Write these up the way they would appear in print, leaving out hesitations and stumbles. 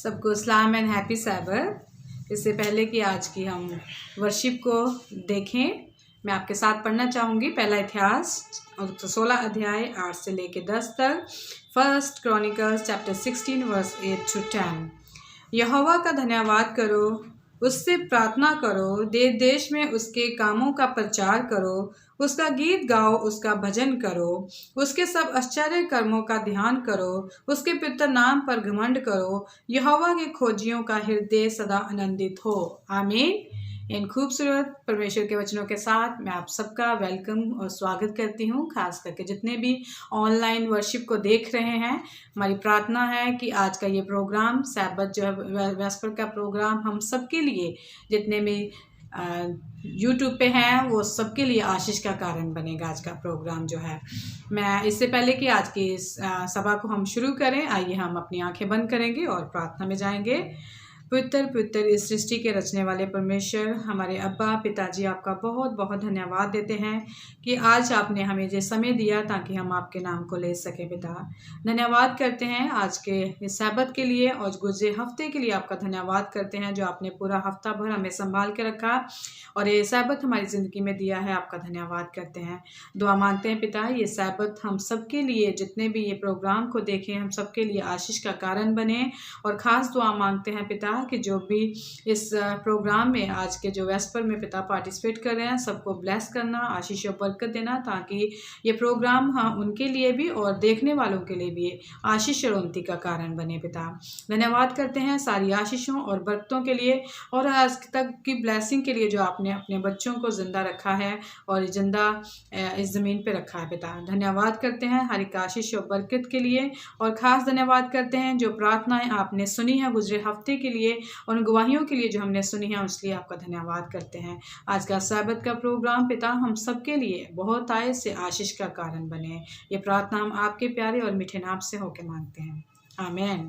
सबको सलाम and happy सैबत। इससे पहले कि आज की हम वर्शिप को देखें, मैं आपके साथ पढ़ना चाहूँगी पहला इतिहास और 16 अध्याय 8 से लेके 10 तक। First Chronicles chapter 16 verse 8 to 10। यहोवा का धन्यवाद करो, उससे प्रार्थना करो, देश देश में उसके कामों का प्रचार करो, उसका गीत गाओ, उसका भजन करो, उसके सब आश्चर्य कर्मों का ध्यान करो, उसके पवित्र नाम पर घमंड करो। यहोवा के खोजियों का हृदय सदा आनंदित हो। आमीन। इन खूबसूरत परमेश्वर के वचनों के साथ मैं आप सबका वेलकम और स्वागत करती हूँ, खास करके जितने भी ऑनलाइन वर्शिप को देख रहे हैं। हमारी प्रार्थना है कि आज का ये प्रोग्राम सैबत जो है वेस्पर का प्रोग्राम हम सबके लिए, जितने भी यूट्यूब पे हैं, वो सबके लिए आशीष का कारण बनेगा। आज का प्रोग्राम जो है, मैं इससे पहले कि आज की इस सभा को हम शुरू करें, आइए हम अपनी आंखें बंद करेंगे और प्रार्थना में जाएंगे। पवित्र पवित्र इस सृष्टि के रचने वाले परमेश्वर, हमारे अब्बा पिताजी, आपका बहुत बहुत धन्यवाद देते हैं कि आज आपने हमें ये समय दिया ताकि हम आपके नाम को ले सकें। पिता, धन्यवाद करते हैं आज के इस सैबत के लिए और गुजरे हफ्ते के लिए आपका धन्यवाद करते हैं, जो आपने पूरा हफ्ता भर हमें संभाल के रखा और ये सैबत हमारी ज़िंदगी में दिया है। आपका धन्यवाद करते हैं। दुआ मांगते हैं पिता, ये सैबत हम सबके लिए, जितने भी ये प्रोग्राम को देखें, हम सबके लिए आशीष का कारण बने। और ख़ास दुआ मांगते हैं पिता कि जो भी इस प्रोग्राम में आज के जो वेस्पर में पिता पार्टिसिपेट कर रहे हैं, सबको ब्लेस करना, आशीष और बरकत देना, ताकि ये प्रोग्राम उनके लिए भी और देखने वालों के लिए भी आशीष और उन्नति का कारण बने। पिता, धन्यवाद करते हैं सारी आशीषों और बरकतों के लिए और आज तक की ब्लेसिंग के लिए, जो आपने अपने बच्चों को जिंदा रखा है और जिंदा इस ज़मीन पे रखा है। पिता, धन्यवाद करते हैं हर एक आशीष और बरकत के लिए और ख़ास धन्यवाद करते हैं जो प्रार्थनाएं आपने सुनी है गुजरे हफ्ते के लिए और उन गवाहियों के लिए जो हमने सुनी है, उसलिए आपका धन्यवाद करते हैं। आज का सैबत का प्रोग्राम पिता हम सबके लिए बहुत आय से आशीष का कारण बने। ये प्रार्थना हम आपके प्यारे और मीठे नाम से होकर मांगते हैं। आमीन।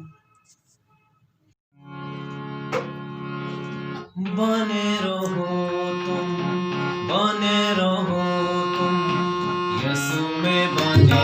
बने रहो तुम, बने रहो तुम, यीशु में बने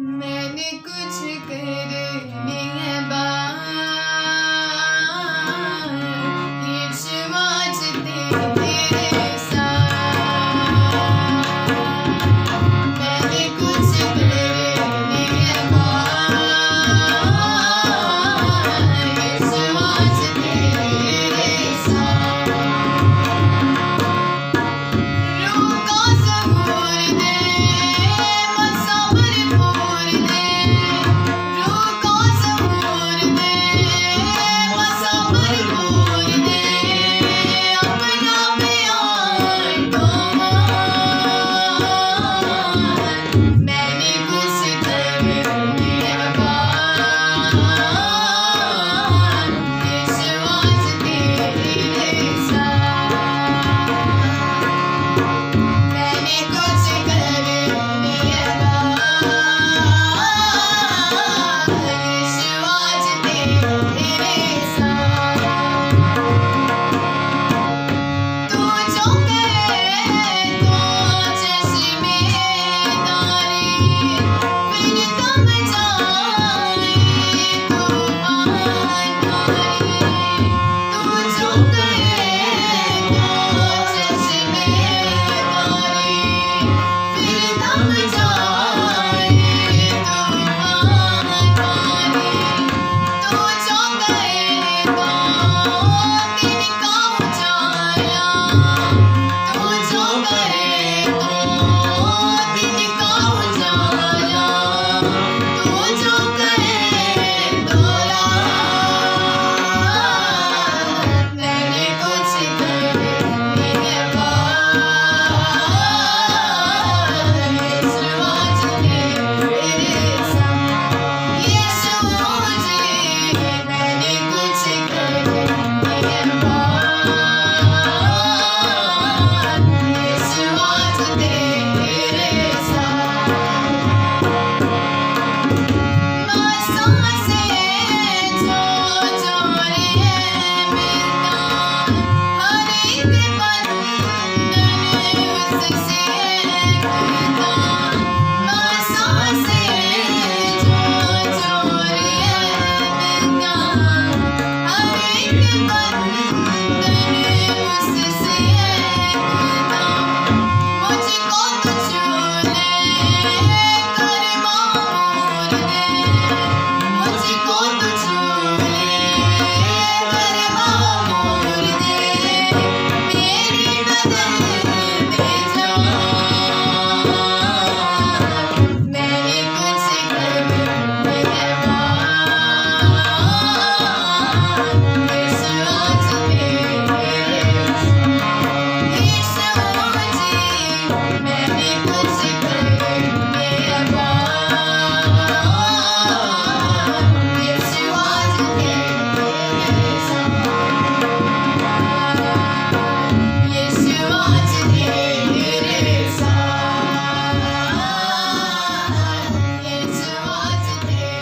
मैंने कुछ करने है बात, विश्वास तेरे साथ। मैंने कुछ करने है बात, विश्वास तेरे साथ। रूह का सबूर दे, मसावर पूर दे। रूह का सबूर दे, मसावर पूर दे। अपना प्यार तो मान, मैंने कुछ करने है बात, विश्वास तेरे साथ। मैंने कुछ करने है बात, विश्वास तेरे साथ। तू जो कहे तो चश्मे तारे, फिर थम जाए तूफान तारे। तू जो कहे तो चश्मे तारे, फिर थम जाए तूफान तारे। तू जो कहे तो तिनका उजाला, तू जो कहे तो तिनका उजाला। तू जो कहे तो रात, मैंने कुछ करने है बात, विश्वास तेरे साथ। यीशु जी, मैंने कुछ करने है बात, विश्वास तेरे साथ। सांसें जो जोड़े मिलता, हर एक बंधन उससे खुलता। सांसें जो जोड़े मिलता, हर एक बंधन उससे खुलता। मुझको तू छू ले, कर मामूर दे। मुझको तू छू ले, कर मामूर दे। मेरी बदल दे जान, मैंने कुछ करने है बात, विश्वास तेरे साथ। यीशु जी, मैंने कुछ करने है बात, विश्वास तेरे साथ। विश्वास तेरे साथ। विश्वास तेरे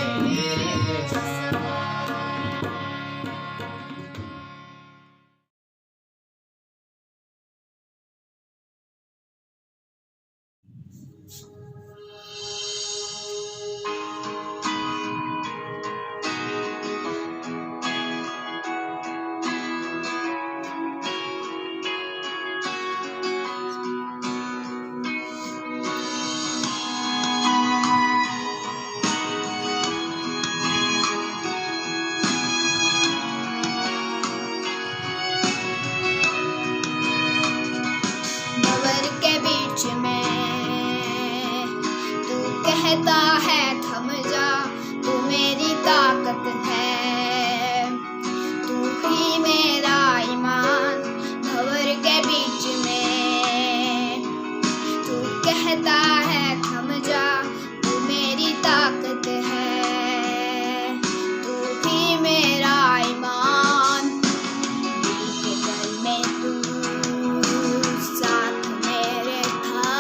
भंवर के बीच में तू कहता है थम जा, तू मेरी ताकत है, तू ही मेरा ईमान। भंवर के बीच में तू कहता है थम जा, तू मेरी ताकत है, तू ही मेरा ईमान। बीते कल में तू साथ मेरे था,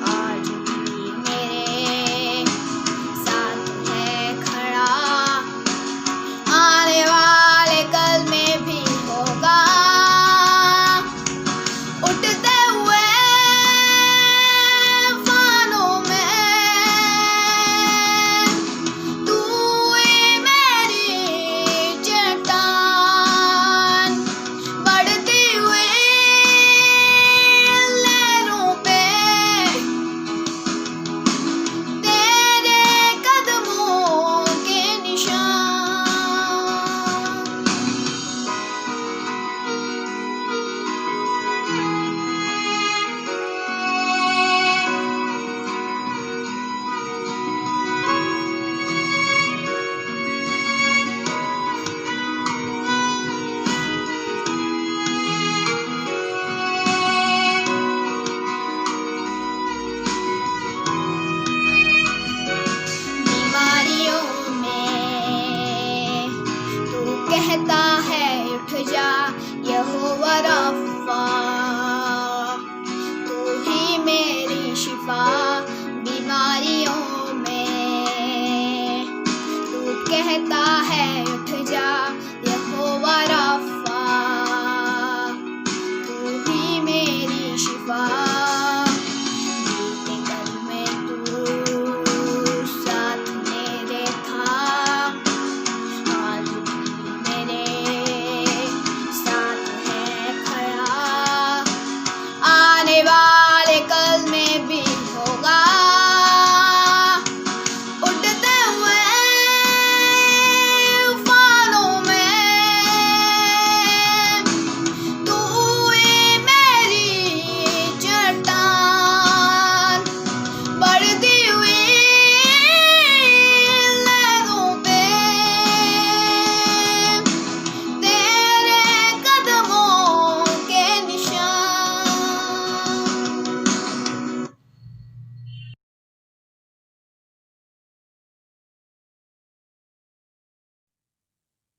आज भी मेरे साथ है खड़ा। आने वाले कल में भी होगा। उठ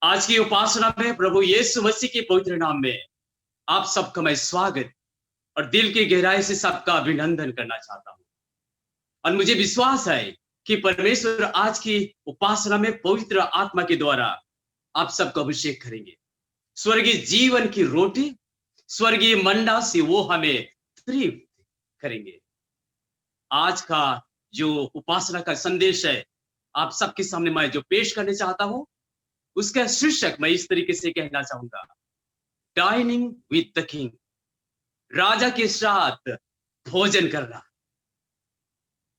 आज की उपासना में प्रभु यीशु मसीह के पवित्र नाम में आप सबका मैं स्वागत और दिल की गहराई से सबका अभिनंदन करना चाहता हूं। और मुझे विश्वास है कि परमेश्वर आज की उपासना में पवित्र आत्मा के द्वारा आप सबको अभिषेक करेंगे। स्वर्गीय जीवन की रोटी, स्वर्गीय मन्ना से वो हमें तृप्त करेंगे। आज का जो उपासना का संदेश है आप सबके सामने मैं जो पेश करने चाहता हूं, उसका शीर्षक मैं इस तरीके से कहना चाहूंगा, डाइनिंग विद द किंग, राजा के साथ भोजन करना।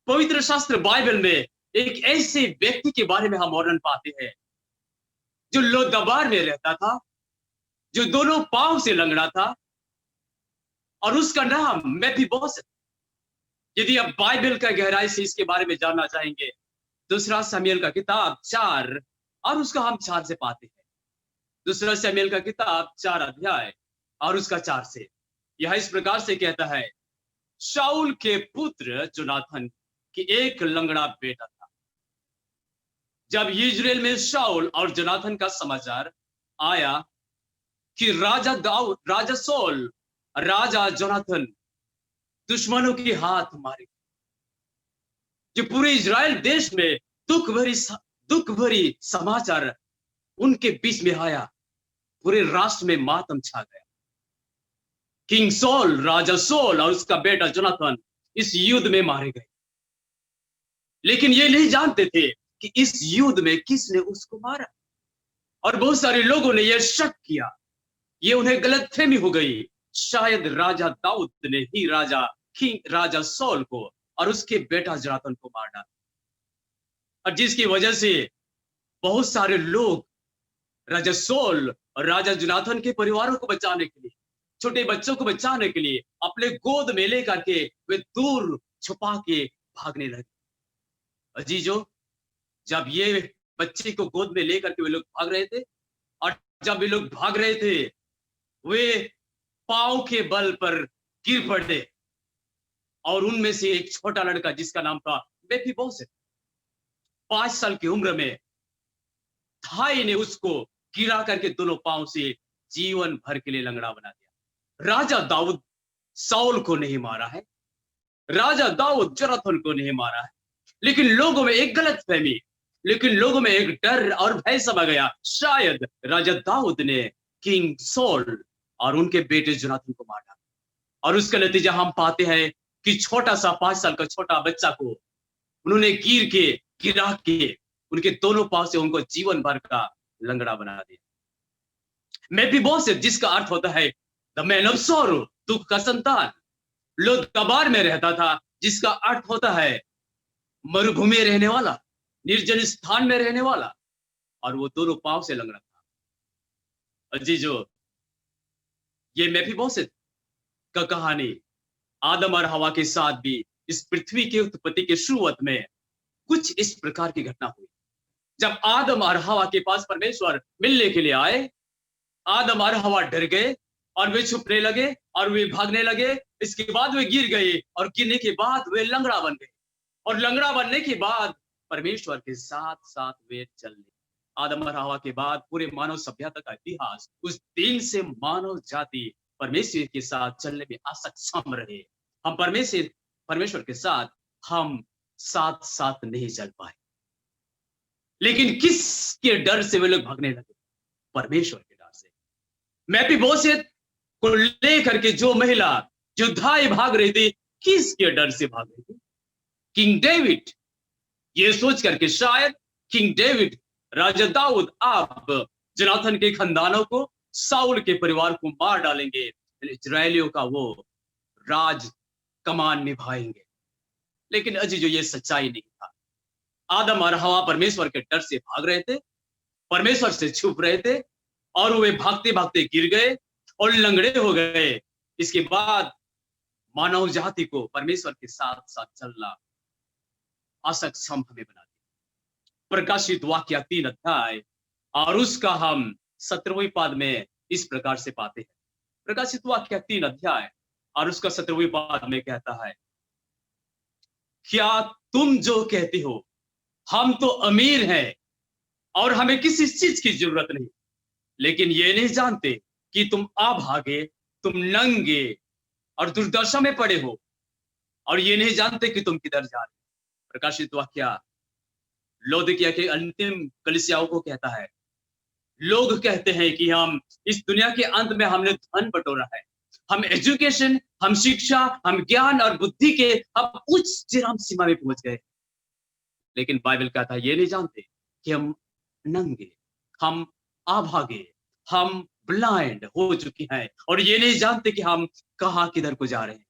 पवित्र शास्त्र बाइबल में एक ऐसे व्यक्ति के बारे में हम वर्णन पाते हैं जो लोदबार में रहता था, जो दोनों पांव से लंगड़ा था, और उसका नाम मेफीबोशेत। यदि आप बाइबल का गहराई से इसके बारे में जानना चाहेंगे, दूसरा शमूएल का किताब 4 और उसका हम 4 से पाते हैं। दूसरा शमूएल का किताब 4 अध्याय और उसका 4 से यह इस प्रकार से कहता है, शाऊल के पुत्र जोनाथन की एक लंगड़ा बेटा था। जब इजराइल में शाऊल और जोनाथन का समाचार आया कि राजा शाऊल, राजा जोनाथन दुश्मनों के हाथ मारे, जो पूरे इजराइल देश में दुख भरी समाचार उनके बीच में आया, पूरे राष्ट्र में मातम छा गया। किंग सॉल, राजा सॉल और उसका बेटा जोनाथन इस युद्ध में मारे गए, लेकिन ये नहीं जानते थे कि इस युद्ध में किसने उसको मारा। और बहुत सारे लोगों ने यह शक किया, ये उन्हें गलतफहमी हो गई, शायद राजा दाऊद ने ही राजा सॉल को और उसके बेटा जोनाथन को मार डाला। और जिसकी वजह से बहुत सारे लोग राजा सॉल और राजा जोनाथन के परिवारों को बचाने के लिए, छोटे बच्चों को बचाने के लिए अपने गोद में लेकर के वे दूर छुपा के भागने लगे। अजीजों, जब ये बच्चे को गोद में लेकर के वे लोग भाग रहे थे, और जब वे लोग भाग रहे थे, वे पांव के बल पर गिर पड़े, और उनमें से एक छोटा लड़का जिसका नाम था मेफीबोशेत, 5 साल की उम्र में थाई ने उसको गिरा करके दोनों पांव से जीवन भर के लिए लंगड़ा बना दिया। राजा दाऊद साउल को नहीं मारा है, राजा दाऊद जोनाथन को नहीं मारा है, लेकिन लोगों में एक गलतफहमी, लेकिन लोगों में एक डर और भय समा गया, शायद राजा दाऊद ने किंग सॉल और उनके बेटे जोनाथन को मार डाला। और उसका नतीजा हम पाते हैं कि छोटा सा 5 साल का छोटा बच्चा को उन्होंने गिरा के उनके दोनों पांव से उनको जीवन भर का लंगड़ा बना दिया। मेफीबोशेत, जिसका अर्थ होता है द मैन ऑफ सॉरो, दुख का संतान, लोदबार में रहता था, जिसका अर्थ होता है मरुभूमि में रहने वाला, निर्जन स्थान में रहने वाला, और वो दोनों पांव से लंगड़ा था। अजीजों, ये मेफीबोशेत का कहानी आदम और हवा के साथ भी इस पृथ्वी की उत्पत्ति के शुरुआत में कुछ इस प्रकार की घटना हुई। जब आदम और हवा के पास परमेश्वर मिलने के लिए आए, आदम और हवा डर गए और वे छुपने लगे और वे भागने लगे। इसके बाद वे गिर गए और गिरने के बाद वे लंगड़ा बन गए, और लंगड़ा बनने के बाद परमेश्वर के साथ साथ वे चलने। आदम और हवा के बाद पूरे मानव सभ्यता का इतिहास, उस दिन से मानव जाति परमेश्वर के साथ चलने में असक्षम रहे। हम परमेश्वर के साथ हम साथ साथ नहीं चल पाए। लेकिन किसके डर से वे लोग भागने लगे? परमेश्वर के डर से। मेफीबोशेत को लेकर के जो महिला जो धाए भाग रही थी, किसके डर से भाग रही थी? King David. ये सोच करके शायद किंग डेविड, राजा दाऊद अब जोनाथन के खानदानों को, साउल के परिवार को मार डालेंगे, इजरायलियों का वो राज कमान निभाएंगे। लेकिन अजीजो, ये सच्चाई नहीं था। आदम और हवा परमेश्वर के डर से भाग रहे थे, परमेश्वर से छुप रहे थे, और वे भागते भागते गिर गए और लंगड़े हो गए। इसके बाद मानव जाति को परमेश्वर के साथ साथ चलना असक्षम हमें बना दिया। प्रकाशित वाक्य 3 अध्याय और उसका हम 17वें पद में इस प्रकार से पाते हैं। प्रकाशित वाक्य 3 अध्याय और उसका 17वें पद में कहता है, क्या तुम जो कहते हो हम तो अमीर हैं और हमें किसी चीज की जरूरत नहीं, लेकिन ये नहीं जानते कि तुम अभागे, तुम नंगे और दुर्दशा में पड़े हो, और ये नहीं जानते कि तुम किधर जा रहे हो। प्रकाशित वाक्य लौदीकिया के अंतिम कलीसियाओं को कहता है, लोग कहते हैं कि हम इस दुनिया के अंत में हमने धन बटोरा है, हम एजुकेशन, हम शिक्षा, हम ज्ञान और बुद्धि के हम उच्च चिराम सीमा में पहुंच गए, लेकिन बाइबल कहता है ये नहीं जानते कि हम नंगे, हम अभागे, हम ब्लाइंड हो चुके हैं, और ये नहीं जानते कि हम कहाँ किधर को जा रहे हैं।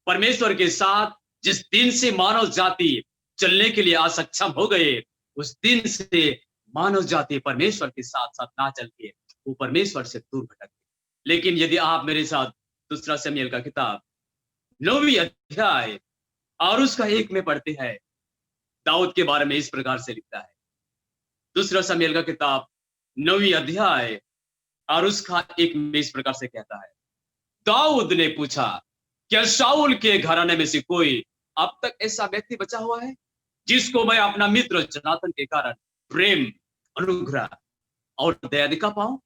परमेश्वर के साथ जिस दिन से मानव जाति चलने के लिए असक्षम हो गए, उस दिन से मानव जाति परमेश्वर के साथ साथ ना चल के वो परमेश्वर से दूर भटक गई। लेकिन यदि आप मेरे साथ दूसरा शमूएल का किताब 9वीं अध्याय और उसका 1 में पढ़ते हैं, दाऊद के बारे में इस प्रकार से लिखता है। दूसरा शमूएल का किताब 9वीं अध्याय और उसका 1 में इस प्रकार से कहता है, दाऊद ने पूछा, क्या शाऊल के घराने में से कोई अब तक ऐसा व्यक्ति बचा हुआ है जिसको मैं अपना मित्र जोनाथन के कारण प्रेम, अनुग्रह और दया दिखा पाऊं?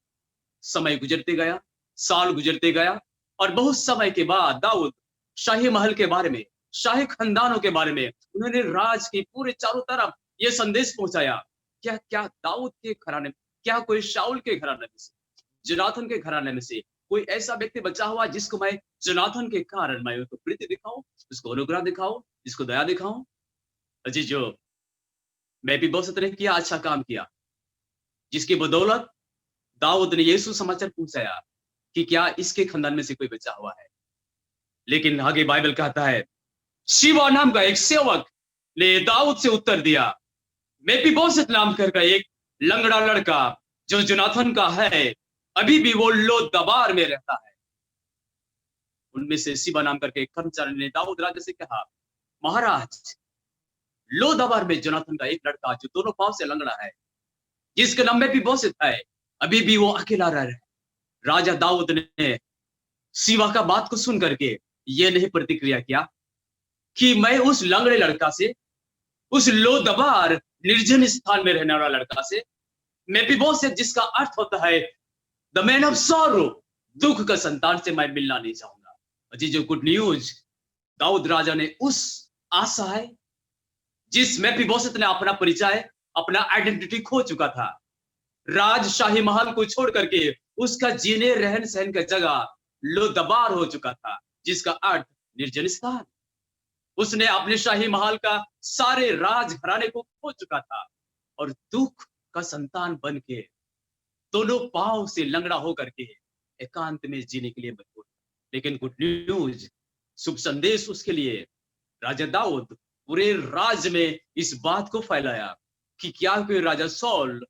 समय गुजरते गया, साल गुजरते गया, और बहुत समय के बाद दाऊद शाही महल के बारे में, शाही खानदानों के बारे में उन्होंने राज की पूरे चारों तरफ यह संदेश पहुंचाया, क्या दाऊद के घराने, क्या कोई शाऊल के घराने में से, जोनाथन के घराने में से कोई ऐसा व्यक्ति बचा हुआ जिसको मैं जोनाथन के कारण मैं उसको प्रीति दिखाऊं, उसको अनुग्रह दिखाऊं, जिसको दया दिखाऊं? अजी जो मेफीबोशेत ने किया, अच्छा काम किया, जिसकी बदौलत दाऊद ने यीशु समाचार पूछा कि क्या इसके खानदान में से कोई बचा हुआ है। लेकिन आगे बाइबल कहता है, शिवा नाम का एक सेवक ने दाऊद से उत्तर दिया, मेफीबोशेत नाम का एक लंगड़ा लड़का जो जोनाथन का है, अभी भी वो लोदबार में रहता है। उनमें से शिवा नाम करके एक कर्मचारी ने दाऊद राजा से कहा, महाराज, लोदबार में जोनाथन का एक लड़का जो दोनों पांव से लंगड़ा है, जिसका नाम मेफीबोशेत है, अभी भी वो अकेला रह रहा है। राजा दाऊद ने शिवा का बात को सुन करके ये नहीं प्रतिक्रिया किया कि मैं उस लंगड़े लड़का से, उस लोदबार निर्जन स्थान में रहने वाला लड़का से, मेफीबोशेत जिसका अर्थ होता है द मैन ऑफ सॉरो, दुख का संतान से मैं मिलना नहीं चाहूंगा। अजी जो गुड न्यूज, दाऊद राजा ने उस आशा है जिस मेफीबोशेत ने अपना परिचय, अपना आइडेंटिटी खो चुका था, राजशाही महल को छोड़ करके उसका जीने रहन सहन का जगह लोदबार हो चुका था, जिसका अर्थ निर्जन स्थान। उसने अपने शाही महल का सारे राज घराने को खो चुका था और दुख का संतान बन के दोनों पांव से लंगड़ा होकर के एकांत में जीने के लिए मजबूर। लेकिन गुड न्यूज, शुभ संदेश उसके लिए, राजा दाऊद पूरे राज्य में इस बात को फैलाया कि क्या कोई राजा सॉल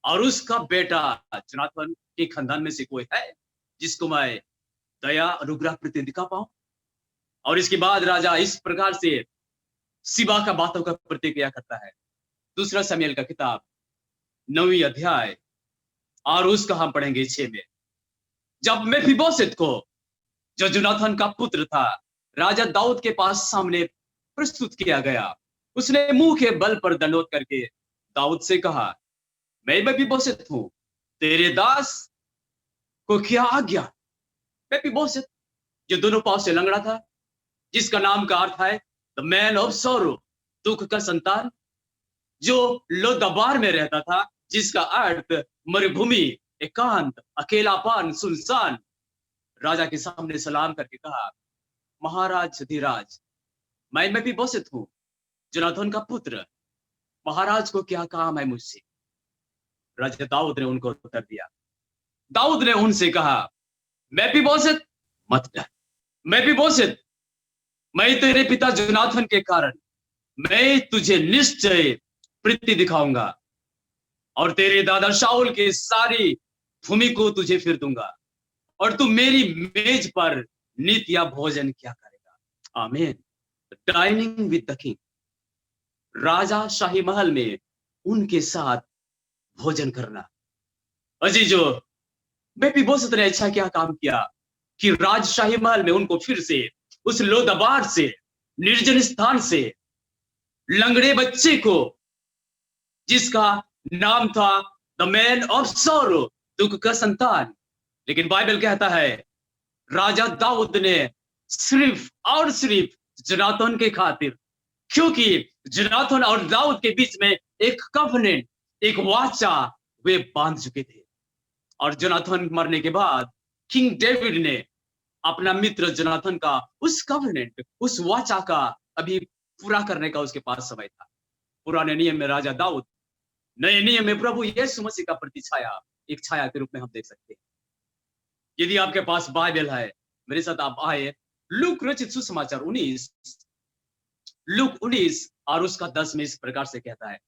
और उसका बेटा जोनाथन के खानदान में से कोई है जिसको मैं दया, अनुग्रह, प्रीति दिखा पाऊं। और इसके बाद राजा इस प्रकार से शिवा का बातों का प्रतिक्रिया करता है। दूसरा शमूएल का किताब 9वीं अध्याय और उसका हम पढ़ेंगे 6 में। जब मेफीबोशेत को, जो जोनाथन का पुत्र था, राजा दाऊद के पास सामने प्रस्तुत किया गया, उसने मुंह के बल पर दंडोत करके दाऊद से कहा, मैं मेफीबोशेत हूं, तेरे दास को क्या आज्ञा। मेफीबोशेत जो दोनों पांव से लंगड़ा था, जिसका नाम का अर्थ है द मैन ऑफ सॉरो, दुख का संतान, जो लोदबार में रहता था, जिसका अर्थ मरुभूमि, एकांत, अकेलापन, सुनसान, राजा के सामने सलाम करके कहा, महाराज धीराज, मैं मेफीबोशेत हूं, जोनाथन का पुत्र, महाराज को क्या काम है मुझसे। राजा दाऊद ने उनको उत्तर दिया। दाऊद ने उनसे कहा, मेफीबोशेत मत डर, मेफीबोशेत, मैं तेरे पिता जोनाथन के कारण मैं तुझे निश्चय प्रीति दिखाऊंगा और तेरे दादा शाऊल के सारी भूमि को तुझे फिर दूंगा और तू मेरी मेज पर नित्य भोजन क्या करेगा। आमीन। डाइनिंग विद द किंग, राजा शाही महल में उनके साथ भोजन करना। अजीजो, मेफीबोशेत ने अच्छा क्या काम किया कि राजशाही महल में उनको फिर से उस लोदबार से, निर्जन स्थान से, लंगड़े बच्चे को, जिसका नाम था द मैन ऑफ सॉरो, दुख का संतान। लेकिन बाइबल कहता है राजा दाऊद ने सिर्फ और सिर्फ जोनाथन के खातिर, क्योंकि जोनाथन और दाऊद के बीच में एक कवनेंट, एक वाचा वे बांध चुके थे। और जोनाथन मरने के बाद किंग डेविड ने अपना मित्र जोनाथन का उस कवनेंट, उस वाचा का अभी पूरा करने का उसके पास समय था। पुराने नियम में राजा दाऊद, नए नियम में प्रभु यीशु मसीह का प्रतिछाया एक छाया के रूप में हम देख सकते हैं। यदि आपके पास बाइबल है, मेरे साथ आप आए लूक रचित सुसमाचार 19, लूक 19 और उसका 10 में इस प्रकार से कहता है,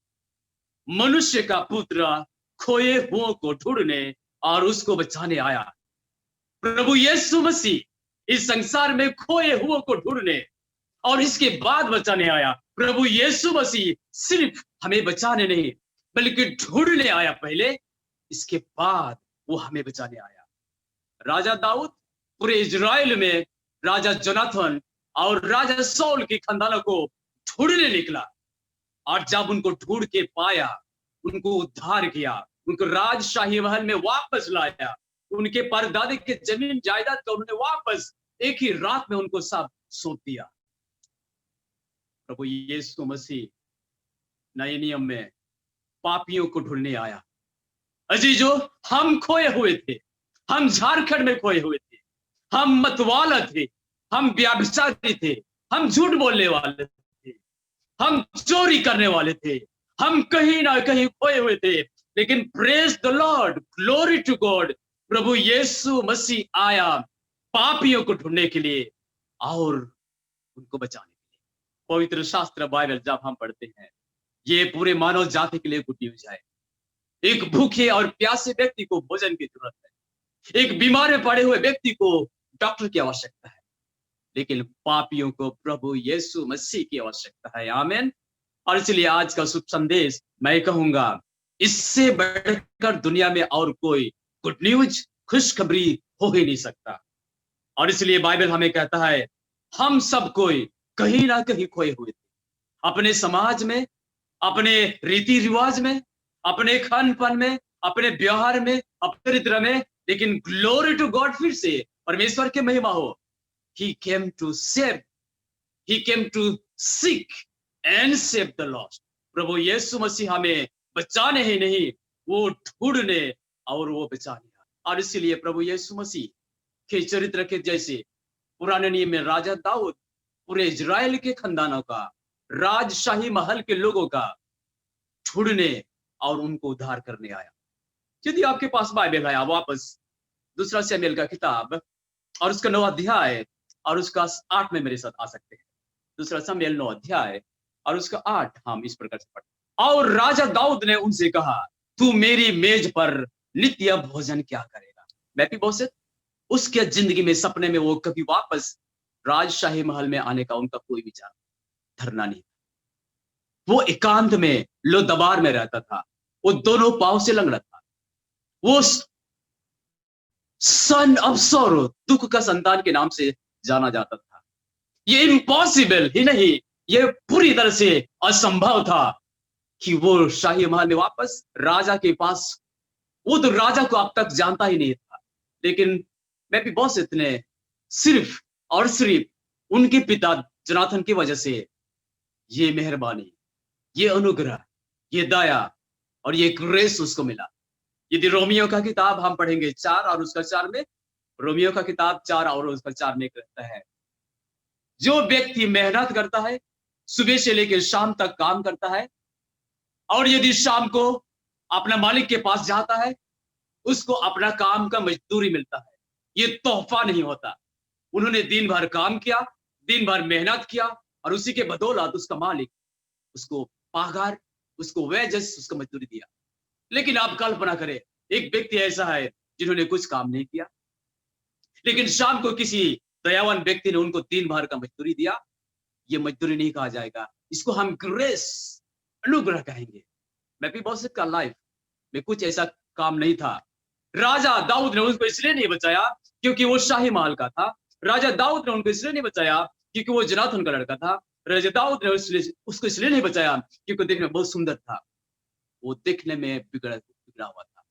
मनुष्य का पुत्र खोए हुओं को ढूंढने और उसको बचाने आया। प्रभु यीशु मसीह इस संसार में खोए हुओं को ढूंढने और इसके बाद बचाने आया। प्रभु यीशु मसीह सिर्फ हमें बचाने नहीं बल्कि ढूंढने आया पहले, इसके बाद वो हमें बचाने आया। राजा दाऊद पूरे इजराइल में राजा जोनाथन और राजा सौल के खानदानों को ढूंढने निकला, और जब उनको ढूंढ के पाया, उनको उद्धार किया, उनको राजशाही महल में वापस लाया, उनके परदादे के जमीन जायदाद का उन्होंने वापस एक ही रात में उनको सब सौंप दिया। प्रभु यीशु मसीह नए नियम में पापियों को ढूंढने आया। अजीजो, हम खोए हुए थे, हम झारखंड में खोए हुए थे, हम मतवाला थे, हम व्यभिचारी थे, हम झूठ बोलने वाले थे, हम चोरी करने वाले थे, हम कहीं ना कहीं खोए हुए थे। लेकिन praise the Lord, glory to God, प्रभु यीशु मसीह आया पापियों को ढूंढने के लिए और उनको बचाने के लिए। पवित्र शास्त्र बाइबल जब हम पढ़ते हैं, ये पूरे मानव जाति के लिए गुड न्यूज है। एक भूखे और प्यासे व्यक्ति को भोजन की जरूरत है, एक बीमार में पड़े हुए व्यक्ति को डॉक्टर की आवश्यकता है, लेकिन पापियों को प्रभु यीशु मसीह की आवश्यकता है। आमीन। और इसलिए आज का शुभ संदेश मैं कहूंगा, इससे बढ़कर दुनिया में और कोई गुड न्यूज, खुशखबरी हो ही नहीं सकता। और इसलिए बाइबल हमें कहता है, हम सब कोई कहीं ना कहीं खोए हुए थे, अपने समाज में, अपने रीति रिवाज में, अपने खान पान में, अपने व्यवहार में, अपने चरित्र में। लेकिन ग्लोरी टू गॉड, फिर से परमेश्वर की महिमा हो, he came to save, he came to seek and save the lost। प्रभु यीशु मसीह हमें बचाने ही नहीं, वो ढूंढने और वो बचाने। और इसीलिए प्रभु यीशु मसीह के चरित्र के जैसे पुराने नियम में राजा दाऊद पूरे इजराइल के खानदानों का, राजशाही महल के लोगों का ढूंढने और उनको उद्धार करने आया। यदि आपके पास बाइबल है, आप वापस दूसरा शमूएल का किताब और उसका 9 अध्याय और उसका 8 में मेरे साथ आ सकते हैं। दूसरा शमूएल 9 अध्याय और उसका 8 हम इस प्रकार से पढ़ते हैं। और राजा दाऊद ने उनसे कहा, तू मेरी मेज पर नित्य भोजन क्या करेगा। मेफीबोशेत, उसके जिंदगी में सपने में वो कभी वापस राजशाही महल में आने का उनका कोई विचार धरना नहीं था। वो एकांत में लोदबार में रहता था, वो दोनों पांव से लंगड़ा था, वो सन ऑफ सॉरो, दुख का संतान के नाम से जाना जाता था। ये इम्पॉसिबल ही नहीं, ये पूरी तरह से असंभव था कि वो शाही महल में वापस राजा के पास, वो तो राजा को अब तक जानता ही नहीं था। लेकिन मेफीबोशेत ने सिर्फ और सिर्फ उनके पिता जोनाथन की वजह से ये मेहरबानी, ये अनुग्रह, ये दया और ये ग्रेस उसको मिला। यदि रोमियो का किताब हम पढ़ेंगे 4 और उसका 4 में, रोमियो का किताब 4 और उसका 4 में कहता है, जो व्यक्ति मेहनत करता है, सुबह से लेकर शाम तक काम करता है, और यदि शाम को अपना मालिक के पास जाता है, उसको अपना काम का मजदूरी मिलता है। ये तोहफा नहीं होता। उन्होंने दिन भर काम किया, दिन भर मेहनत किया, और उसी के बदौलत उसका मालिक उसको पगार, उसको वेजेस, उसको मजदूरी दिया। लेकिन आप कल्पना करें, एक व्यक्ति ऐसा है जिन्होंने कुछ काम नहीं किया, लेकिन शाम को किसी दयावान व्यक्ति ने उनको दिन भर का मजदूरी दिया। ये मजदूरी नहीं कहा जाएगा, इसको हम ग्रेस, अनुग्रह कहेंगे। मेफीबोशेत का लाइफ में कुछ ऐसा काम नहीं था। राजा दाऊद ने उसको इसलिए नहीं बचाया क्योंकि वो शाही महल का था। राजा दाऊद ने उनको इसलिए नहीं बचाया क्योंकि वो जोनाथन का लड़का था। राजा दाऊद ने उसको इसलिए नहीं बचाया क्योंकि देखने में बहुत सुंदर था। वो देखने में बिगड़ा हुआ था।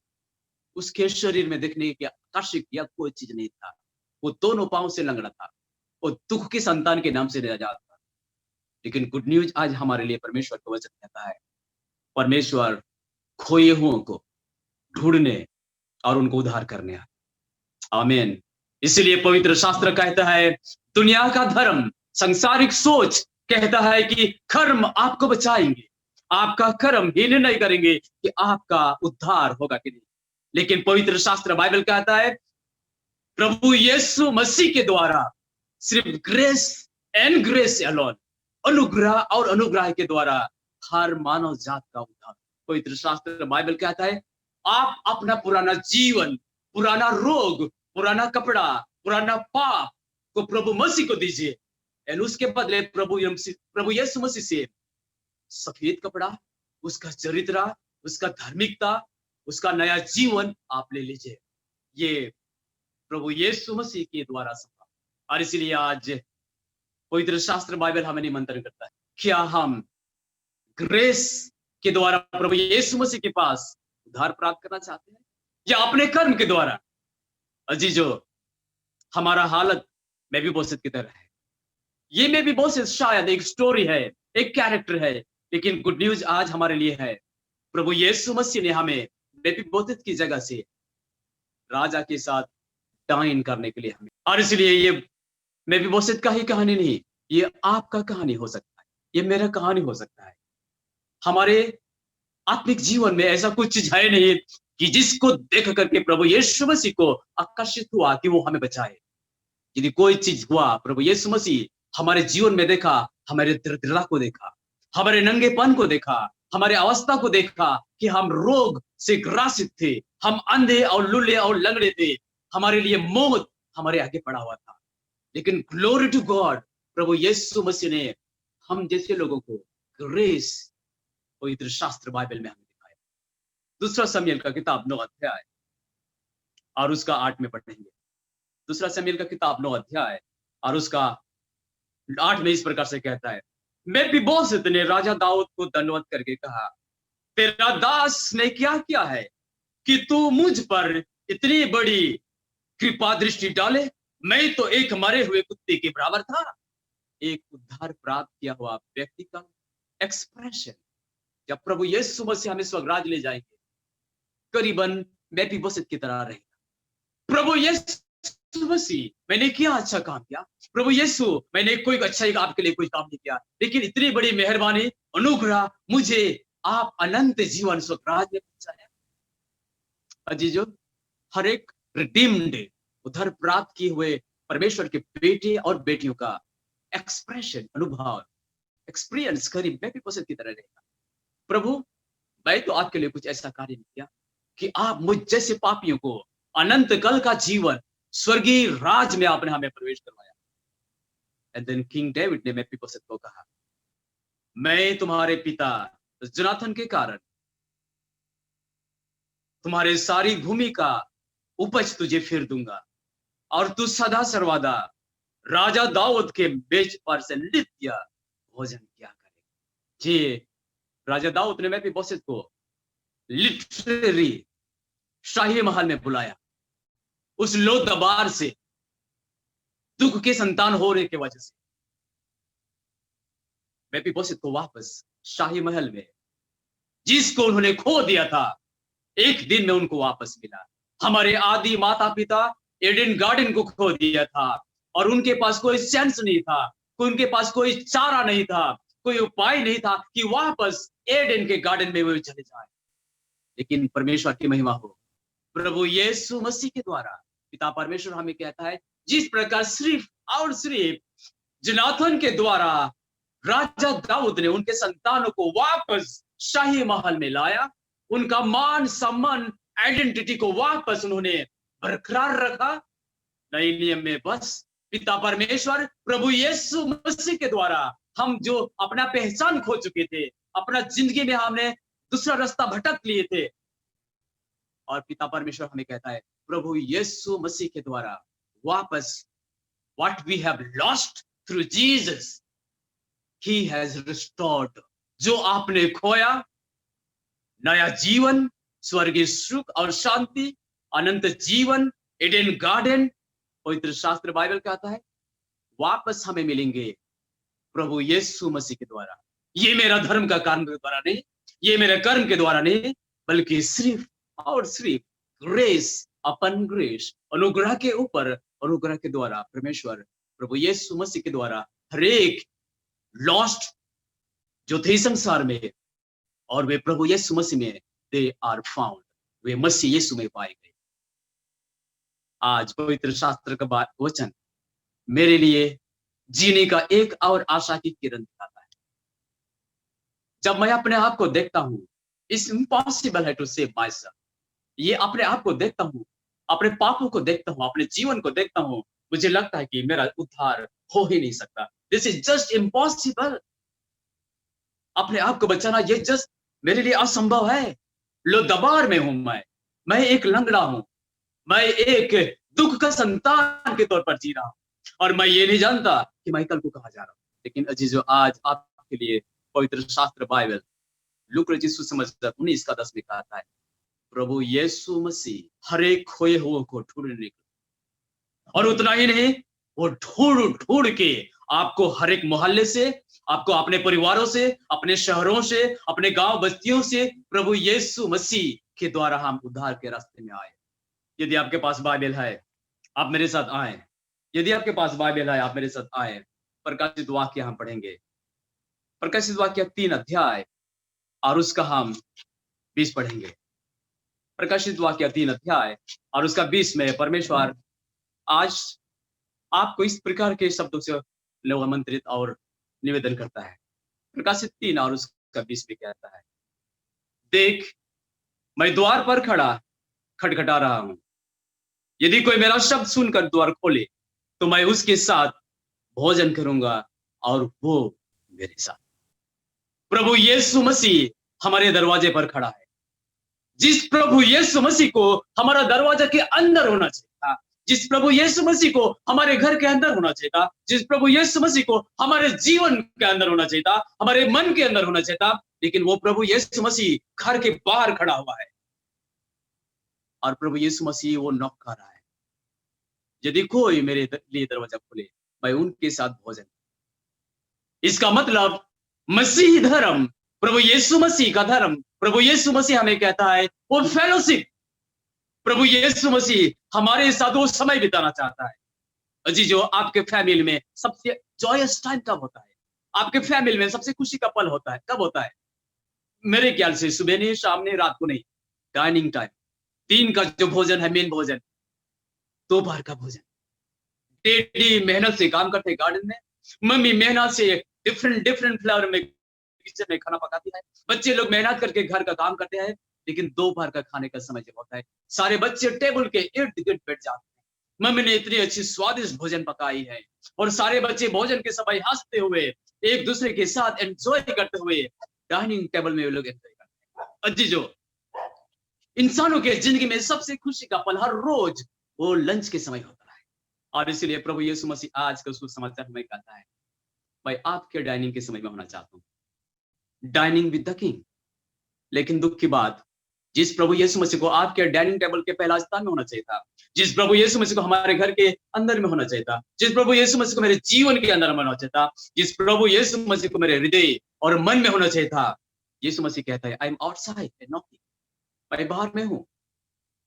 उसके शरीर में देखने के आकर्षक या कोई चीज नहीं था। वो दोनों पांव से लंगड़ा था। वो दुख की संतान के नाम से आजाद था। लेकिन गुड न्यूज आज हमारे लिए परमेश्वर का वचन कहता है, परमेश्वर खोए हुओं को ढूंढने और उनको उद्धार करने आए। आमीन। इसलिए पवित्र शास्त्र कहता है, दुनिया का धर्म, सांसारिक सोच कहता है कि कर्म आपको बचाएंगे, आपका कर्म ही निर्णय करेंगे कि आपका उद्धार होगा कि नहीं। लेकिन पवित्र शास्त्र बाइबल कहता है, प्रभु यीशु मसीह के द्वारा, सिर्फ ग्रेस एंड ग्रेस अलोन, अनुग्रह और अनुग्रह के द्वारा हर मानव जात का उद्धार। पवित्र शास्त्र बाइबल कहता है, आप अपना पुराना जीवन, पुराना रोग, पुराना कपड़ा, पुराना पाप को प्रभु मसीह को दीजिए, और उसके बदले प्रभु यीशु मसीह से सफेद कपड़ा, उसका चरित्र, उसका धार्मिकता, उसका नया जीवन आप ले लीजिए। ये प्रभु यीशु मसीह के द्वारा संभव। और इसलिए आज पवित्र शास्त्र बाइबल हमें निमंत्रण करता है, क्या हम ग्रेस के द्वारा प्रभु यीशु मसीह के पास उद्धार प्राप्त करना चाहते हैं, या अपने कर्म के द्वारा? अजीजो, हमारा हालत मेफीबोशेत की तरह है। ये मेफीबोशेत शायद एक स्टोरी है, एक कैरेक्टर है, लेकिन गुड न्यूज आज हमारे लिए है, प्रभु यीशु मसीह ने हमें मेफीबोशेत की जगह से राजा के साथ डाइन करने के लिए हमें। और इसलिए ये मेफीबोशेत का ही कहानी नहीं, ये आपका कहानी हो सकता है, ये मेरा कहानी हो सकता है। हमारे आत्मिक जीवन में ऐसा कुछ चीज है नहीं कि जिसको देख करके प्रभु यीशु मसीह को आकर्षित हुआ कि वो हमें बचाए। यदि कोई चीज हुआ, प्रभु यीशु मसीह हमारे जीवन में देखा, हमारे दरिद्रता को देखा, हमारे नंगेपन को देखा, हमारे अवस्था को देखा कि हम रोग से ग्रासित थे, हम अंधे और लुल्ले और लंगड़े थे, हमारे लिए मौत हमारे आगे पड़ा हुआ था। लेकिन ग्लोरी टू गॉड, प्रभु यीशु मसीह ने हम जैसे लोगों को ग्रेस पवित्र शास्त्र बाइबल में हमें दिखाया। दूसरा शमूएल का किताब 9 अध्याय और उसका 8 में पढ़ेंगे। दूसरा शमूएल का किताब 9 अध्याय और उसका 8 में इस प्रकार से कहता है, मेफीबोशेत ने राजा दाऊद को दंडवत करके कहा, तेरा दास ने क्या किया है कि तू मुझ पर इतनी बड़ी कृपा दृष्टि डाले? मैं तो एक मरे हुए कुत्ते के बराबर था। एक उद्धार प्राप्त किया हुआ व्यक्ति का एक्सप्रेशन जब प्रभु यीशु मसीह हमें स्वर्गराज ले जाएंगे, करीबन मेफीबोशेत की तरह रहेगा। प्रभु यीशु मसीह, मैंने क्या अच्छा काम किया? प्रभु यीशु, मैंने कोई अच्छा आपके लिए कोई काम नहीं किया, लेकिन इतनी बड़ी मेहरबानी, अनुग्रह, मुझे आप अनंत जीवन स्वर्गराज में पहुंचाया। अजीजो, हर एक रिडीम्ड, उद्धार प्राप्त किए हुए परमेश्वर के बेटे और बेटियों का एक्सप्रेशन, अनुभव, एक्सपीरियंस करीब मेफीबोशेत की तरह रहेगा। प्रभु, मैं तो आपके लिए कुछ ऐसा कार्य नहीं किया कि आप मुझ जैसे पापियों को अनंत काल का जीवन, स्वर्गीय राज में आपने हमें प्रवेश करवाया। एंड देन किंग डेविड ने मेफीबोशेत को कहा, मैं तुम्हारे पिता जोनाथन के कारण तुम्हारे सारी भूमि का उपज तुझे फिर दूंगा, और तू सदा सर्वदा राजा दाऊद के मेज पर से नित्य भोजन किया करेगा। जी, राजा दाऊद ने मेफीबोशेत को लिटरेरी शाही महल में बुलाया। उस लोदबार से, दुख के संतान होने की वजह से मेफीबोशेत को वापस शाही महल में, जिसको उन्होंने खो दिया था, एक दिन में उनको वापस मिला। हमारे आदि माता पिता एडन गार्डन को खो दिया था और उनके पास कोई सेंस नहीं था, उनके पास कोई चारा नहीं था, कोई उपाय नहीं था कि वापस एडन के गार्डन में वो चले जाए। लेकिन परमेश्वर की महिमा हो, प्रभु यीशु मसीह के द्वारा पिता परमेश्वर हमें कहता है, जिस प्रकार सिर्फ और सिर्फ जोनाथन के द्वारा राजा दाऊद ने उनके संतानों को वापस शाही महल में लाया, उनका मान सम्मान, आइडेंटिटी को वापस उन्होंने बरकरार रखा। नए नियम में बस पिता परमेश्वर प्रभु यीशु मसीह के द्वारा हम जो अपना पहचान खो चुके थे, अपना जिंदगी में हमने दूसरा रास्ता भटक लिए थे, और पिता परमेश्वर हमें कहता है, प्रभु यीशु मसीह के द्वारा वापस what we have lost through Jesus, he has restored। जो आपने खोया, नया जीवन, स्वर्गीय सुख और शांति, अनंत जीवन, एडेन गार्डन, पवित्र शास्त्र बाइबल कहता है, वापस हमें मिलेंगे प्रभु यीशु मसीह के द्वारा। ये मेरा धर्म का काम के द्वारा नहीं, ये मेरे कर्म के द्वारा नहीं, बल्कि सिर्फ और सिर्फ ग्रेस अपन ग्रेस, अनुग्रह के ऊपर अनुग्रह के द्वारा परमेश्वर प्रभु यीशु मसीह के द्वारा हर एक लॉस्ट जो थे संसार में, और वे प्रभु यीशु मसीह में दे आर फाउंड, वे मसीह यीशु में पाए गए। आज पवित्र शास्त्र का वचन मेरे लिए जीने का एक और आशा की किरण दिखाता है। जब मैं अपने आप को देखता हूं, इट्स इम्पॉसिबल है टू सेव माय सेल्फ, ये अपने आप को देखता हूं, अपने पापों को देखता हूं, अपने जीवन को देखता हूं, मुझे लगता है कि मेरा उद्धार हो ही नहीं सकता। This is just impossible. अपने आप को बचाना ये जस्ट मेरे लिए असंभव है। लोदबार में हूं मैं एक लंगड़ा हूं, मैं एक दुख का संतान के तौर पर जी रहा हूं, और मैं ये नहीं जानता कि मैं कल को कहां जा रहा हूं। लेकिन अजीजो, आज आपके लिए पवित्र शास्त्र बाइबल लूका रचित सुसमाचार 19:10 में कहता है, प्रभु यीशु मसीह हर एक खोए हुए को ढूंढने निकले, और उतना ही नहीं, वो ढूंढ के आपको हर एक मोहल्ले से, आपको अपने परिवारों से, अपने शहरों से, अपने गांव बस्तियों से प्रभु यीशु मसीह के द्वारा हम उद्धार के रास्ते में आए। यदि आपके पास बाइबल है, आप मेरे साथ आए। यदि आपके पास बाइबल है, आप मेरे साथ आए। प्रकाशित वाक्य हम पढ़ेंगे, प्रकाशित वाक्य 3 अध्याय और उसका हम 20 पढ़ेंगे। प्रकाशित वाक्य 3 अध्याय और उसका 20 में परमेश्वर आज आपको इस प्रकार के शब्दों से आमंत्रित और निवेदन करता है। प्रकाशित 3 और उसका 20 में कहता है, देख मैं द्वार पर खड़ा खटखटा रहा हूं, यदि कोई मेरा शब्द सुनकर द्वार खोले तो मैं उसके साथ भोजन करूंगा और वो मेरे साथ। प्रभु यीशु मसीह हमारे दरवाजे पर खड़ा है। जिस प्रभु यीशु मसीह को हमारा दरवाजा के अंदर होना चाहिए था, जिस प्रभु यीशु मसीह को हमारे घर के अंदर होना चाहिए था, जिस प्रभु यीशु मसीह को हमारे जीवन के अंदर होना चाहिए था, हमारे मन के अंदर होना चाहिए था, लेकिन वो प्रभु यीशु मसीह घर के बाहर खड़ा हुआ है। और प्रभु यीशु मसीह वो नॉक कर रहा है, यदि कोई मेरे लिए दरवाजा खोले मैं उनके साथ भोजन। इसका मतलब मसीही धर्म, प्रभु यीशु मसीह का धर्म, प्रभु यीशु मसीह हमें कहता है वो फेलोशिप। प्रभु यीशु मसीह हमारे साथ वो समय बिताना चाहता है। जी, जो आपके फैमिली में सबसे जॉयस टाइम कब होता है? आपके फैमिली में सबसे खुशी का पल होता है कब होता है? मेरे ख्याल से सुबह नहीं, शाम नहीं, रात को नहीं, डाइनिंग टाइम, दिन का जो भोजन है, मेन भोजन, दोपहर का भोजन। डैडी मेहनत से काम करते गार्डन में, मम्मी मेहनत से डिफरेंट फ्लेवर में किचन में खाना पकाती है, बच्चे लोग मेहनत करके घर का काम करते हैं, लेकिन दोपहर का खाने का समय जब होता है, सारे बच्चे टेबल के इर्द गिर्द बैठ जाते हैं। मम्मी ने इतनी अच्छी स्वादिष्ट भोजन पकाई है, और सारे बच्चे भोजन के समय हंसते हुए एक दूसरे के साथ एंजॉय करते हुए डाइनिंग टेबल में वो लोग एंजॉय करते हैं। अजीजो, इंसानों के जिंदगी में सबसे खुशी का पल हर रोज वो लंच के समय होता है। और इसलिए प्रभु यीशु मसीह आज का सुसमाचार हमें कहता है, मैं आपके डाइनिंग के समय में होना चाहता हूँ, डाइनिंग विद द किंग। लेकिन दुख की बात, जिस प्रभु यीशु मसीह को आपके डाइनिंग टेबल के पहला स्थान में होना चाहिए था, जिस प्रभु यीशु मसीह को हमारे घर के अंदर में होना चाहिए था, जिस प्रभु यीशु मसीह को मेरे जीवन के अंदर में होना चाहिए था, जिस प्रभु यीशु मसीह को मेरे हृदय और मन में होना चाहिए था, यीशु मसीह कहता है, I am outside and knocking, मैं बाहर में हूं।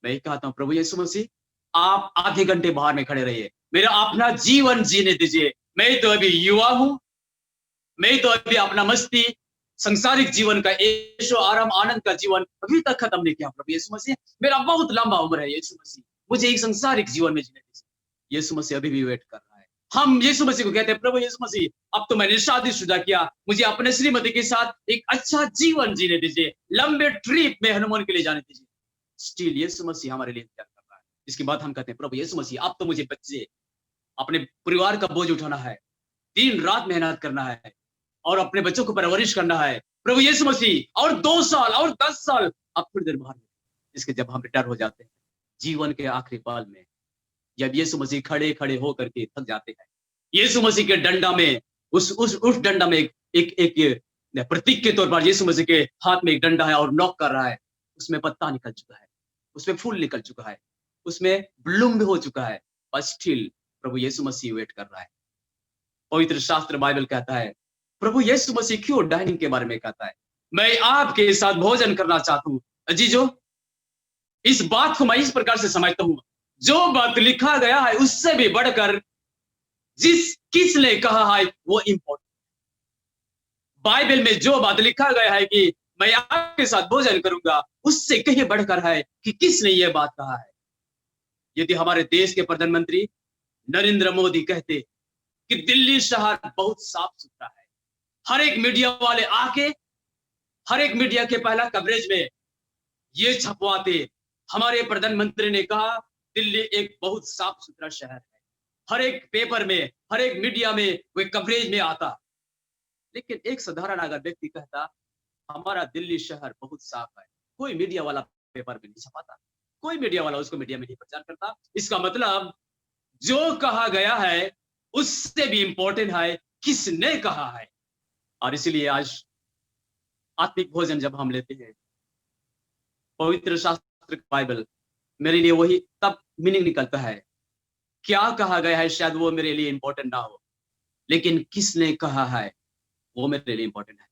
मैं कहता हूं, प्रभु यीशु मसीह आप आधे घंटे बाहर में खड़े रहिए, मेरा अपना जीवन जीने दीजिए। मैं तो अभी युवा हूं, मैं तो अभी अपना मस्ती संसारिक जीवन का ऐशो आराम आनंद का जीवन अभी तक खत्म नहीं किया। प्रभु यीशु मसीह, मेरा बहुत लंबा उम्र है, यीशु मसीह मुझे एक संसारिक जीवन में जीने दीजिए। यीशु मसीह अभी भी वेट कर रहा है। हम यीशु मसीह को कहते हैं, प्रभु यीशु मसीह, अब तो मैंने शादीशुदा किया, मुझे अपने श्रीमती के साथ एक अच्छा जीवन जीने दीजिए, लंबे ट्रिप में हनुमान के लिए जाने दीजिए। स्टिल यीशु मसीह हमारे लिए इंतजार कर रहा है। इसके बाद हम कहते हैं, प्रभु यीशु मसीह, अब तो मुझे बच्चे, अपने परिवार का बोझ उठाना है, दिन रात मेहनत करना है और अपने बच्चों को परवरिश करना है। प्रभु यीशु मसीह, और 2 साल और 10 साल, अब थोड़ी देर बाहर। इसके जब हम रिटायर हो जाते हैं जीवन के आखिरी पल में, जब यीशु मसीह खड़े खड़े होकर के थक जाते हैं, यीशु मसीह के डंडा में, उस डंडा में एक प्रतीक के तौर पर यीशु मसीह के हाथ में एक डंडा है और नॉक कर रहा है, उसमें पत्ता निकल चुका है, उसमें फूल निकल चुका है, उसमें ब्लूम भी हो चुका है, पर स्टिल प्रभु यीशु मसीह वेट कर रहा है। पवित्र शास्त्र बाइबल कहता है, प्रभु यीशु मसीह क्यों डाइनिंग के बारे में कहता है, मैं आपके साथ भोजन करना चाहता हूं। अजीजो, इस बात को मैं इस प्रकार से समझता हूं, जो बात लिखा गया है उससे भी बढ़कर किसने कहा है वो इंपॉर्टेंट। बाइबल में जो बात लिखा गया है कि मैं आपके साथ भोजन करूंगा, उससे कहीं बढ़कर है कि किसने ये बात कहा है। यदि हमारे देश के प्रधानमंत्री नरेंद्र मोदी कहते कि दिल्ली शहर बहुत साफ सुथरा है, हर एक मीडिया वाले आके हर एक मीडिया के पहला कवरेज में ये छपवाते, हमारे प्रधानमंत्री ने कहा दिल्ली एक बहुत साफ सुथरा शहर है, हर एक पेपर में हर एक मीडिया में वो कवरेज में आता। लेकिन एक साधारण अगर व्यक्ति कहता हमारा दिल्ली शहर बहुत साफ है, कोई मीडिया वाला पेपर में नहीं छपाता, कोई मीडिया वाला उसको मीडिया में नहीं प्रचार करता। इसका मतलब जो कहा गया है उससे भी इंपॉर्टेंट है किसने कहा है। और इसलिए आज आत्मिक भोजन जब हम लेते हैं, पवित्र शास्त्र बाइबल मेरे लिए वही तब मीनिंग निकलता है। क्या कहा गया है शायद वो मेरे लिए इंपॉर्टेंट ना हो, लेकिन किसने कहा है वो मेरे लिए इंपॉर्टेंट है।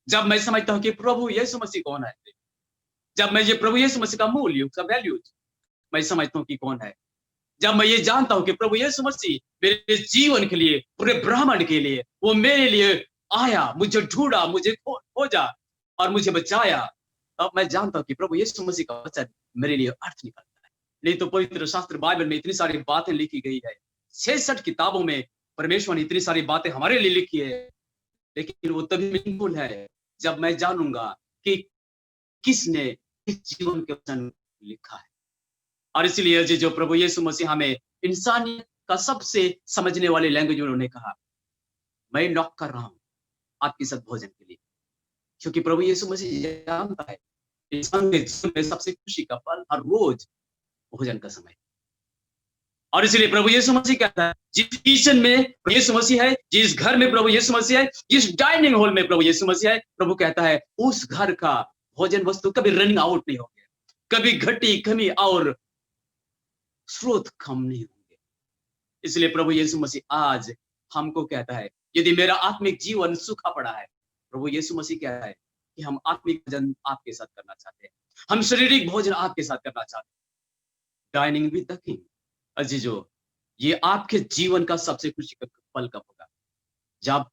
जब मैं समझता हूं कि प्रभु यीशु मसीह कौन है, जब मैं ये प्रभु यीशु मसीह का मूल्य, उसका वैल्यू मैं समझता हूं कि कौन है, जब मैं ये जानता हूं कि प्रभु यीशु मसीह मेरे जीवन के लिए, पूरे ब्रह्मांड के लिए वो मेरे लिए आया, मुझे ढूंढा, मुझे खोजा और मुझे बचाया, तब मैं जानता हूं कि प्रभु यीशु मसीह का वचन मेरे लिए अर्थ निकलता है। नहीं तो पवित्र शास्त्र बाइबल में इतनी सारी बातें लिखी गई है, 66 किताबों में परमेश्वर ने इतनी सारी बातें हमारे लिए लिखी है, लेकिन वो तभी मीनिंगफुल है जब मैं जानूंगा कि किसने इस जीवन के वचन लिखा है। और इसलिए जो प्रभु यीशु मसीह हमें इंसानियत का सबसे समझने वाले लैंग्वेज उन्होंने कहा, मैं नॉक कर रहा हूं आपके साथ भोजन के लिए, क्योंकि प्रभु यीशु मसीह जानता है इंसान के जीवन में सबसे खुशी का पल हर रोज भोजन का समय। और इसलिए प्रभु यीशु मसीह कहता है, जिस किचन में प्रभु यीशु मसीह है, जिस घर में प्रभु यीशु मसीह है, जिस डाइनिंग हॉल में प्रभु यीशु मसीह है, प्रभु कहता है उस घर का भोजन वस्तु कभी रनिंग आउट नहीं होंगे, कभी घटी कमी और स्रोत कम नहीं होंगे। इसलिए प्रभु यीशु मसीह आज हमको कहता है, यदि मेरा आत्मिक जीवन सूखा पड़ा है, प्रभु यीशु मसीह कहता है कि हम आत्मिक भोजन आपके साथ करना चाहते हैं, हम शारीरिक भोजन आपके साथ करना चाहते हैं, डाइनिंग विद द किंग। अजीजो, ये आपके जीवन का सबसे खुशी का पल कब होगा? जब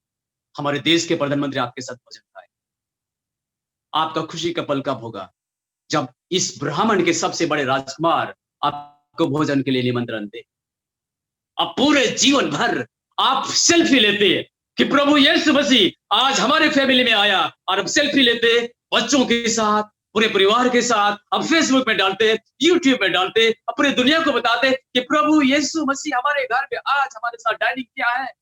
हमारे देश के प्रधानमंत्री आपके साथ भोजन खाए। आपका खुशी का पल कब होगा? जब इस ब्राह्मण के सबसे बड़े राजकुमार आपको भोजन के लिए निमंत्रण दे। अब पूरे जीवन भर आप सेल्फी लेते कि प्रभु यीशु मसीह आज हमारे फैमिली में आया, और अब सेल्फी लेते बच्चों के साथ, पूरे परिवार के साथ, अब फेसबुक में डालते, यूट्यूब में डालते, अब पूरी दुनिया को बताते कि प्रभु यीशु मसीह हमारे घर में आज हमारे साथ डाइनिंग किया है।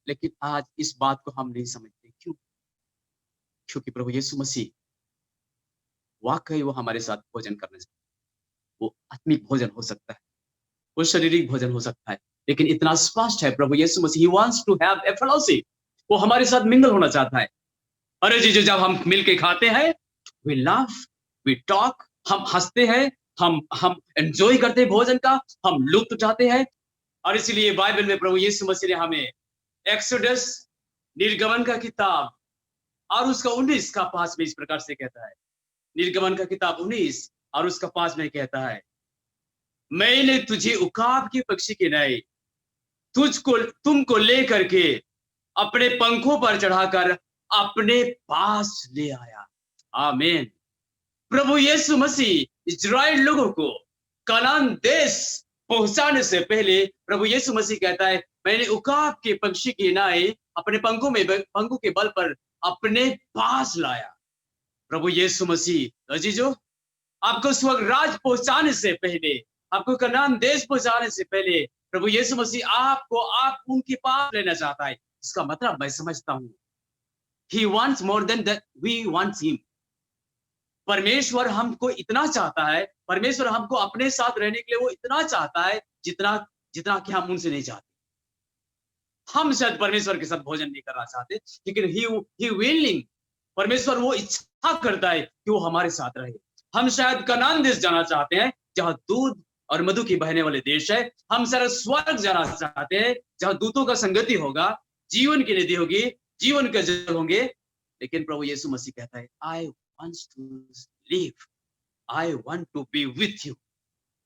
लेकिन आज इस बात को हम नहीं समझते। क्यों? क्योंकि प्रभु यीशु मसीह वाकई वो हमारे साथ भोजन करना चाहते। वो आत्मिक भोजन हो सकता है, वो शारीरिक भोजन हो सकता है, लेकिन इतना स्पष्ट है प्रभु यीशु मसीह he wants to have a fellowship, वो हमारे साथ मिंगल होना चाहता है। अरे जी, जब हम मिलके खाते हैं, we laugh, we talk, हम हंसते हैं, हम एंजॉय करते हैं भोजन का, हम लुत्फ उठाते हैं। और इसलिए बाइबल में प्रभु यीशु मसीह ने हमें एक्सोडस, निर्गमन का किताब और उसका 19 का 5 में इस प्रकार से कहता है, निर्गमन का किताब 19 और उसका 5 में कहता है, मैंने तुझे उकाब के पक्षी के नए तुमको लेकर के अपने पंखों पर चढ़ाकर अपने पास ले आया। आमीन। प्रभु यीशु मसीह इजराइल लोगों को कनान देश पहुंचाने से पहले प्रभु यीशु मसीह कहता है, मैंने उकाब के पक्षी के नाए अपने पंखों के बल पर अपने पास लाया। प्रभु यीशु मसीह अजीजो, आपको स्वर्गराज पहुंचाने से पहले, आपको कनान देश पहुंचाने से पहले प्रभु यीशु मसीह आप उनके पास लेना चाहता है। इसका मतलब मैं समझता हूं, He wants more than that we want him. परमेश्वर हमको इतना चाहता है, परमेश्वर हमको अपने साथ रहने के लिए वो इतना चाहता है जितना कि हम उनसे नहीं चाहते। हम शायद परमेश्वर के साथ भोजन नहीं करना चाहते, लेकिन ही विलिंग, परमेश्वर वो इच्छा करता है कि वो हमारे साथ रहे। हम शायद कनान देश जाना चाहते हैं, जहां दूध और मधु की बहने वाले देश है। हम शायद स्वर्ग जाना चाहते हैं, जहां दूतों का संगति होगा, जीवन की निधि होगी, जीवन के जल होंगे। लेकिन प्रभु यीशु मसीह कहता है, I want to live, I want to be with you.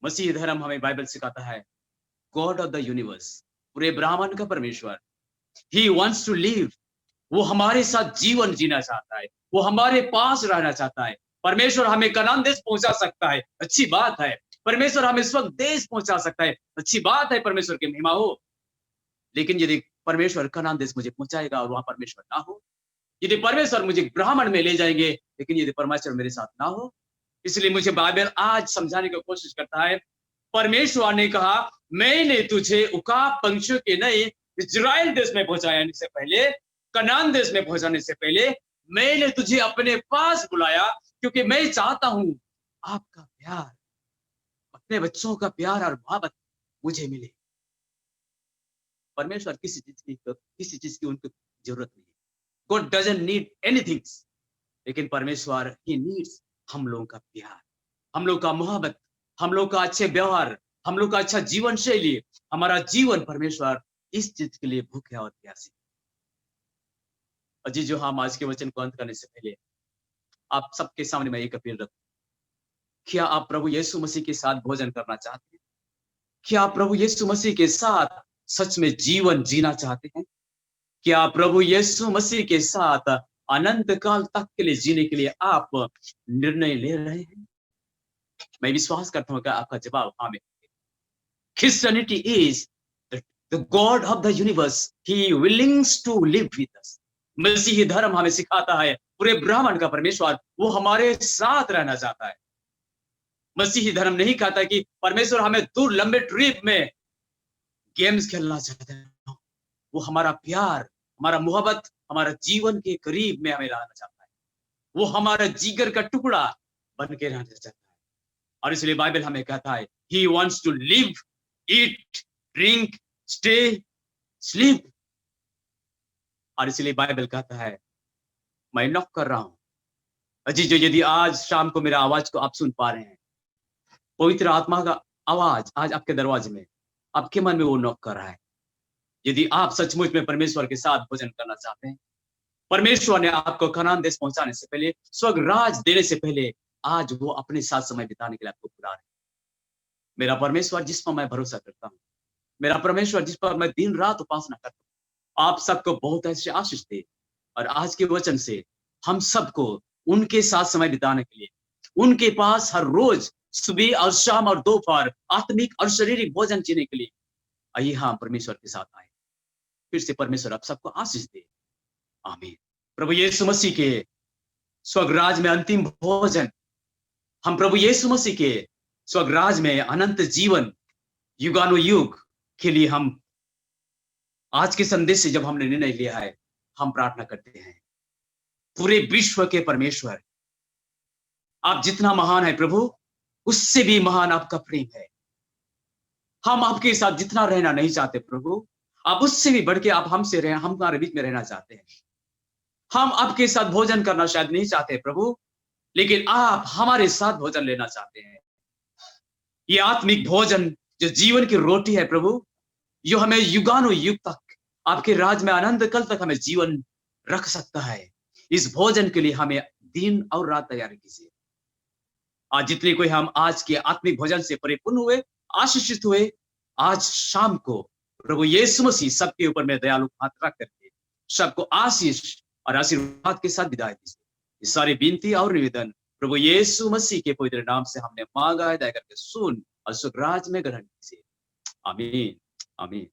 मसीह धर्म हमें बाइबल सिखाता है, गॉड ऑफ द यूनिवर्स, पूरे ब्रह्मांड का परमेश्वर, ही वांट्स टू लिव, वो हमारे साथ जीवन जीना चाहता है, वो हमारे पास रहना चाहता है। परमेश्वर हमें कनान देश पहुंचा सकता है, अच्छी बात है। परमेश्वर हमें स्वर्ग देश पहुंचा सकता है, अच्छी बात है, परमेश्वर की महिमा हो। लेकिन यदि परमेश्वर कनान देश मुझे पहुंचाएगा और वहां परमेश्वर ना हो, यदि परमेश्वर मुझे ब्राह्मण में ले जाएंगे, लेकिन यदि परमेश्वर मेरे साथ ना हो, इसलिए मुझे बाइबल आज समझाने की कोशिश करता है। परमेश्वर ने कहा, मैंने तुझे उकाब पंछियों के नए इजराइल देश में पहुंचाने से पहले, कनान देश में पहुंचाने से पहले मैंने तुझे अपने पास बुलाया, क्योंकि मैं चाहता हूं आपका प्यार, अपने बच्चों का प्यार और मोहब्बत मुझे मिले। परमेश्वर किसी चीज की उनको जरूरत नहीं है। God doesn't need anything, लेकिन परमेश्वर ही नीड्स हम लोगों का प्यार, हम लोग का मोहब्बत, हम लोग का अच्छे व्यवहार, हम लोग का अच्छा जीवन शैली। हमारा जीवन परमेश्वर इस चीज के लिए भूखे और प्यासे। अजी जो हम आज के वचन को अंत करने से पहले आप सबके सामने मैं एक अपील रखूं, क्या आप प्रभु यीशु मसीह के साथ भोजन करना चाहते हैं? क्या आप प्रभु यीशु मसीह के साथ सच में जीवन जीना चाहते हैं? क्या प्रभु यीशु मसीह के साथ अनंत काल तक के लिए जीने के लिए आप निर्णय ले रहे हैं? मैं विश्वास करता हूं कि आपका जवाब हाँ में। Christianity is the God of the universe. He willing to live with us. मसीही धर्म हमें सिखाता है, पूरे ब्रह्मांड का परमेश्वर वो हमारे साथ रहना चाहता है। मसीही धर्म नहीं कहता कि परमेश्वर हमें दूर लंबे ट्रिप में गेम्स खेलना चाहता है। वो हमारा प्यार, हमारा मोहब्बत, हमारा जीवन के करीब में हमें रहना चाहता है। वो हमारा जिगर का टुकड़ा बन के रहना चाहता है। और इसलिए बाइबल हमें कहता है, He wants to live, eat, drink, stay, sleep. और इसलिए बाइबल कहता है, मैं नॉक कर रहा हूं। अजीजों, यदि आज शाम को मेरा आवाज को आप सुन पा रहे हैं, पवित्र आत्मा का आवाज आज आपके दरवाजे में, आपके मन में वो नॉक कर रहा है। यदि आप सचमुच में परमेश्वर के साथ भोजन करना चाहते हैं, परमेश्वर ने आपको कनान देश पहुंचाने से पहले, स्वर्ग राज देने से पहले, आज वो अपने साथ समय बिताने के लिए आपको बुला रहे हैं। मेरा परमेश्वर जिस पर मैं भरोसा करता हूँ, मेरा परमेश्वर जिस पर मैं दिन रात उपासना करता हूँ, आप सबको बहुत ऐसे आशीष दे। और आज के वचन से हम सबको उनके साथ समय बिताने के लिए, उनके पास हर रोज सुबह और शाम और दोपहर आत्मिक और शारीरिक भोजन जीने के लिए आइए हम परमेश्वर के साथ आए। फिर से परमेश्वर आप सबको आशीष दे। आमीन। प्रभु यीशु मसीह के स्वर्गराज में अंतिम भोजन, हम प्रभु यीशु मसीह के स्वर्गराज में अनंत जीवन युगानुयुग के लिए हम आज के संदेश से जब हमने निर्णय लिया है, हम प्रार्थना करते हैं, पूरे विश्व के परमेश्वर, आप जितना महान है प्रभु, उससे भी महान आपका प्रेम है। हम आपके साथ जितना रहना नहीं चाहते प्रभु, आप उससे भी बढ़ के आप हमसे रहे, हम हमारे बीच में रहना चाहते हैं। हम आपके साथ भोजन करना शायद नहीं चाहते प्रभु, लेकिन आप हमारे साथ भोजन लेना चाहते हैं। ये आत्मिक भोजन जो जीवन की रोटी है प्रभु, जो हमें युगानुयुग तक आपके राज में अनंत कल तक हमें जीवन रख सकता है। इस भोजन के लिए हमें दिन और रात तैयारी कीजिए। आज जितने कोई हम आज के आत्मिक भोजन से परिपूर्ण हुए, आशीषित हुए, आज शाम को प्रभु यीशु मसीह सबके ऊपर में दयालु हाथ रख करके सबको आशीष और आशीर्वाद के साथ विदाई दीजिए। ये सारी विनती और निवेदन प्रभु यीशु मसीह के पवित्र नाम से हमने मांगा है, दया करके सुन और सुखराज में ग्रहण कीजिए। आमीन, आमीन।